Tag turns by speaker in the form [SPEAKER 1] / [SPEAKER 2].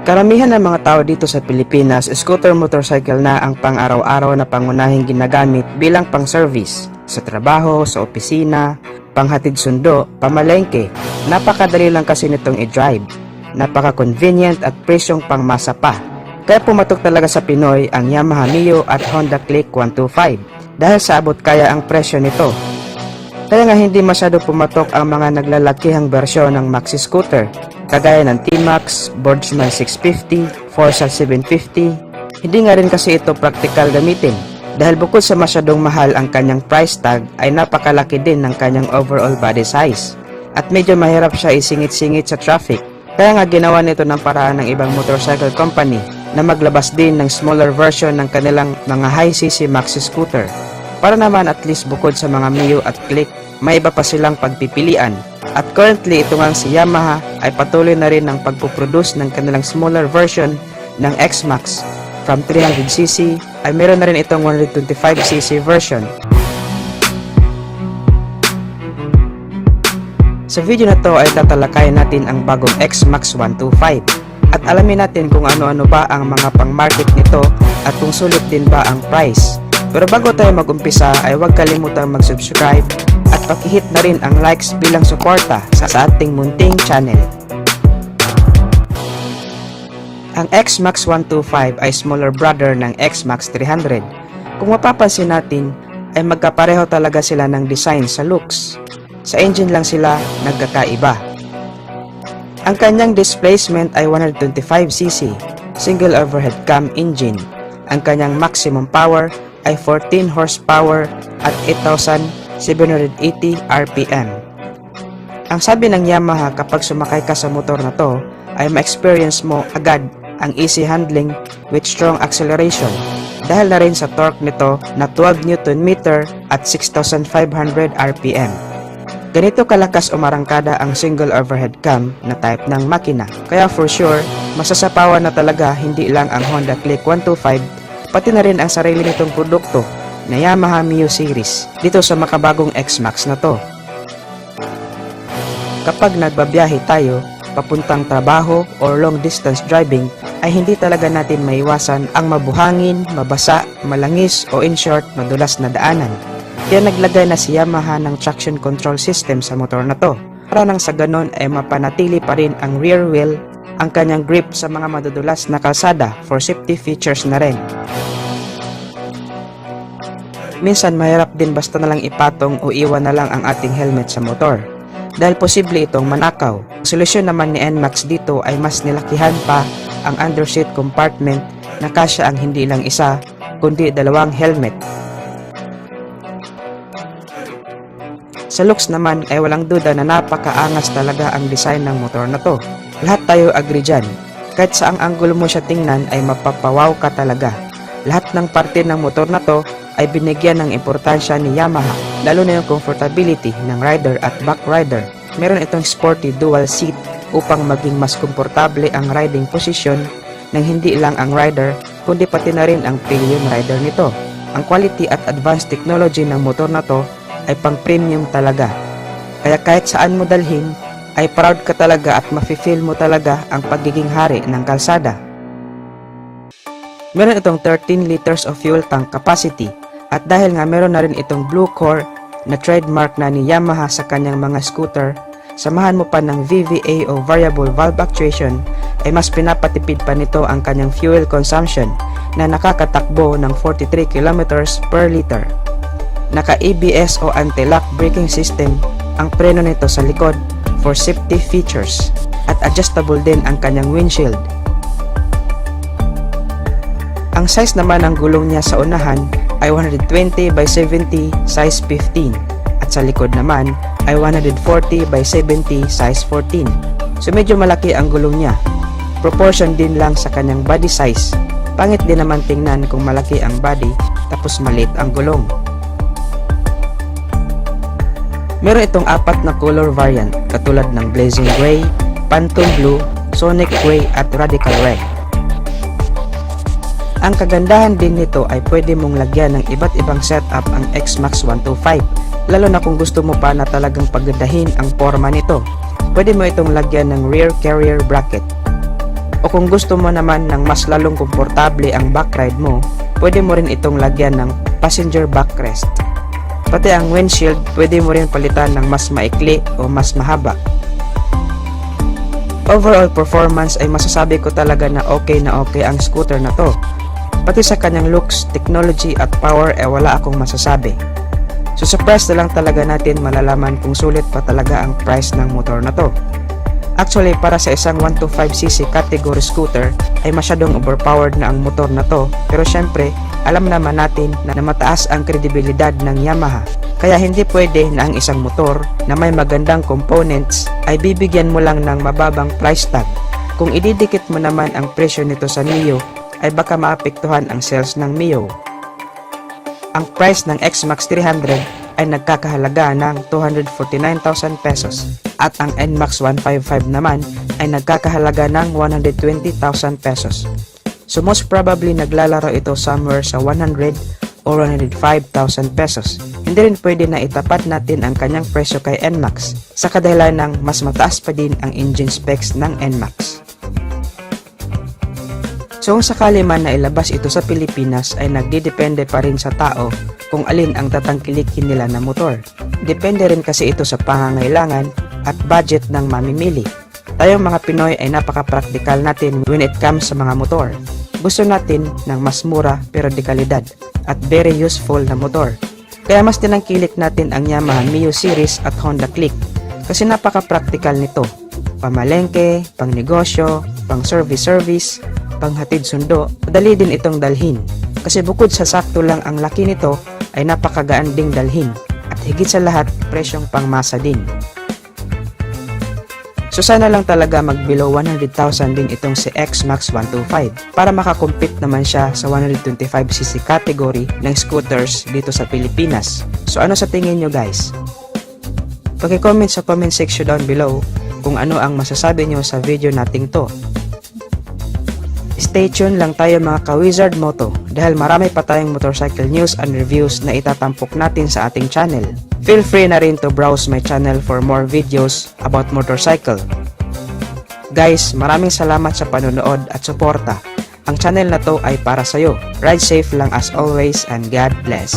[SPEAKER 1] Karamihan ng mga tao dito sa Pilipinas, scooter motorcycle na ang pang-araw-araw na pangunahing ginagamit bilang pang-service sa trabaho, sa opisina, panghatid sundo, pamalengke. Napakadali lang kasi nitong i-drive. Napaka-convenient at presyong pangmasa pa. Kaya pumatok talaga sa Pinoy ang Yamaha Mio at Honda Click 125 dahil sa abot kaya ang presyo nito. Kaya nga hindi masyado pumatok ang mga naglalakihang bersyon ng maxi scooter kagaya ng T-Max, Boardsman 650, Forza 750. Hindi nga rin kasi ito praktikal gamitin dahil bukod sa masyadong mahal ang kanyang price tag ay napakalaki din ng kanyang overall body size at medyo mahirap siya isingit-singit sa traffic. Kaya nga ginawa nito ng paraan ng ibang motorcycle company na maglabas din ng smaller version ng kanilang mga high-cc maxi scooter para naman at least bukod sa mga Mio at Click, may iba pa silang pagpipilian. At currently ito nga si Yamaha ay patuloy na rin ng pagpuproduce ng kanilang smaller version ng X-Max. From 300cc ay meron na rin itong 125cc version. Sa video na to ay tatalakayin natin ang bagong X-Max 125 at alamin natin kung ano-ano ba ang mga pang-market nito at kung sulit din ba ang price. Pero bago tayo mag-umpisa ay huwag kalimutang mag-subscribe at pakihit na rin ang likes bilang suporta sa ating munting channel. Ang X-Max 125 ay smaller brother ng X-Max 300. Kung mapapansin natin ay magkapareho talaga sila ng design sa looks. Sa engine lang sila nagkakaiba. Ang kanyang displacement ay 125cc, single overhead cam engine. Ang kanyang maximum power ay 14 horsepower at 8,780 RPM. Ang sabi ng Yamaha kapag sumakay ka sa motor na to ay ma-experience mo agad ang easy handling with strong acceleration dahil na rin sa torque nito na 12 Nm at 6,500 RPM. Ganito kalakas umarangkada ang single overhead cam na type ng makina. Kaya for sure, masasapawan na talaga hindi lang ang Honda Click 125 pati na rin ang sarili nitong produkto na Yamaha Mio series dito sa makabagong X-Max na to. Kapag nagbabiyahe tayo, papuntang trabaho or long distance driving ay hindi talaga natin maiwasan ang mabuhangin, mabasa, malangis o in short, madulas na daanan. Kaya naglagay na si Yamaha ng traction control system sa motor na to para nang sa ganon ay mapanatili pa rin ang rear wheel ang kanyang grip sa mga madudulas na kalsada for safety features na rin. Minsan mahirap din basta na lang ipatong o iwan na lang ang ating helmet sa motor dahil posible itong manakaw. Ang solusyon naman ni NMAX dito ay mas nilakihan pa ang underseat compartment na kasya ang hindi lang isa kundi dalawang helmet. Sa looks naman ay walang duda na napakaangas talaga ang design ng motor na to. Lahat tayo agree dyan. Kahit saang angulo mo siya tingnan ay mapapawaw ka talaga. Lahat ng parte ng motor na to ay binigyan ng importansya ni Yamaha, lalo na yung comfortability ng rider at back rider. Meron itong sporty dual seat upang maging mas komportable ang riding position ng hindi lang ang rider kundi pati na rin ang pillion rider nito. Ang quality at advanced technology ng motor na to ay pang premium talaga. Kaya kahit saan mo dalhin ay proud ka talaga at mafe-feel mo talaga ang pagiging hari ng kalsada. Meron itong 13 liters of fuel tank capacity at dahil nga meron na rin itong blue core na trademark na ni Yamaha sa kanyang mga scooter, samahan mo pa ng VVA o variable valve actuation ay mas pinapatipid pa nito ang kanyang fuel consumption na nakakatakbo ng 43 kilometers per liter. Naka-ABS o anti-lock braking system ang preno nito sa likod for safety features at adjustable din ang kanyang windshield. Ang size naman ng gulong niya sa unahan ay 120 by 70 size 15 at sa likod naman ay 140 by 70 size 14. So medyo malaki ang gulong niya. Proportion din lang sa kanyang body size. Pangit din naman tingnan kung malaki ang body tapos maliit ang gulong. Meron itong 4 na color variant katulad ng Blazing Gray, Phantom Blue, Sonic Gray at Radical Red. Ang kagandahan din nito ay pwede mong lagyan ng iba't ibang setup ang X-Max 125, lalo na kung gusto mo pa na talagang pagandahin ang forma nito. Pwede mo itong lagyan ng rear carrier bracket. O kung gusto mo naman ng mas lalong komportable ang backride mo, pwede mo rin itong lagyan ng passenger backrest. Pati ang windshield, pwede mo rin palitan ng mas maikli o mas mahaba. Overall performance ay masasabi ko talaga na okay ang scooter na to. Pati sa kanyang looks, technology at power ay wala akong masasabi. So sa price na lang talaga natin malalaman kung sulit pa talaga ang price ng motor na to. Actually, para sa isang 125cc category scooter ay masyadong overpowered na ang motor na to, pero syempre alam naman natin na mataas ang kredibilidad ng Yamaha. Kaya hindi pwede na ang isang motor na may magandang components ay bibigyan mo lang ng mababang price tag. Kung ididikit mo naman ang presyo nito sa Mio ay baka maapektuhan ang sales ng Mio. Ang price ng X-Max 300 ay nagkakahalaga ng 249,000 pesos at ang NMAX 155 naman ay nagkakahalaga ng 120,000 pesos. So most probably naglalaro ito somewhere sa 100 or 105,000 pesos. Hindi rin pwede na itapat natin ang kanyang presyo kay NMAX sa kadahilan ng mas mataas pa din ang engine specs ng NMAX. So kung sakali man na ilabas ito sa Pilipinas ay nagdidepende pa rin sa tao kung alin ang tatangkilikin nila na motor. Depende rin kasi ito sa pangangailangan at budget ng mamimili. Tayong mga Pinoy ay napaka-practical natin when it comes sa mga motor. Gusto natin ng mas mura pero de kalidad at very useful na motor. Kaya mas tinangkilik natin ang Yamaha Mio Series at Honda Click kasi napaka-practical nito. Pamalengke, pang negosyo, pang service, panghatid sundo, madali din itong dalhin. Kasi bukod sa sakto lang ang laki nito, ay napakagaan ding dalhin. At higit sa lahat, presyong pangmasa din. So sana lang talaga mag below 100,000 din itong si X-Max 125 para makakompete naman siya sa 125cc category ng scooters dito sa Pilipinas. So ano sa tingin nyo guys? Paki-comment sa comment section down below kung ano ang masasabi nyo sa video nating to. Stay tuned lang tayo mga ka-Wizard Moto dahil marami pa tayong motorcycle news and reviews na itatampok natin sa ating channel. Feel free na rin to browse my channel for more videos about motorcycle. Guys, maraming salamat sa panonood at suporta. Ang channel na to ay para sa'yo. Ride safe lang as always and God bless.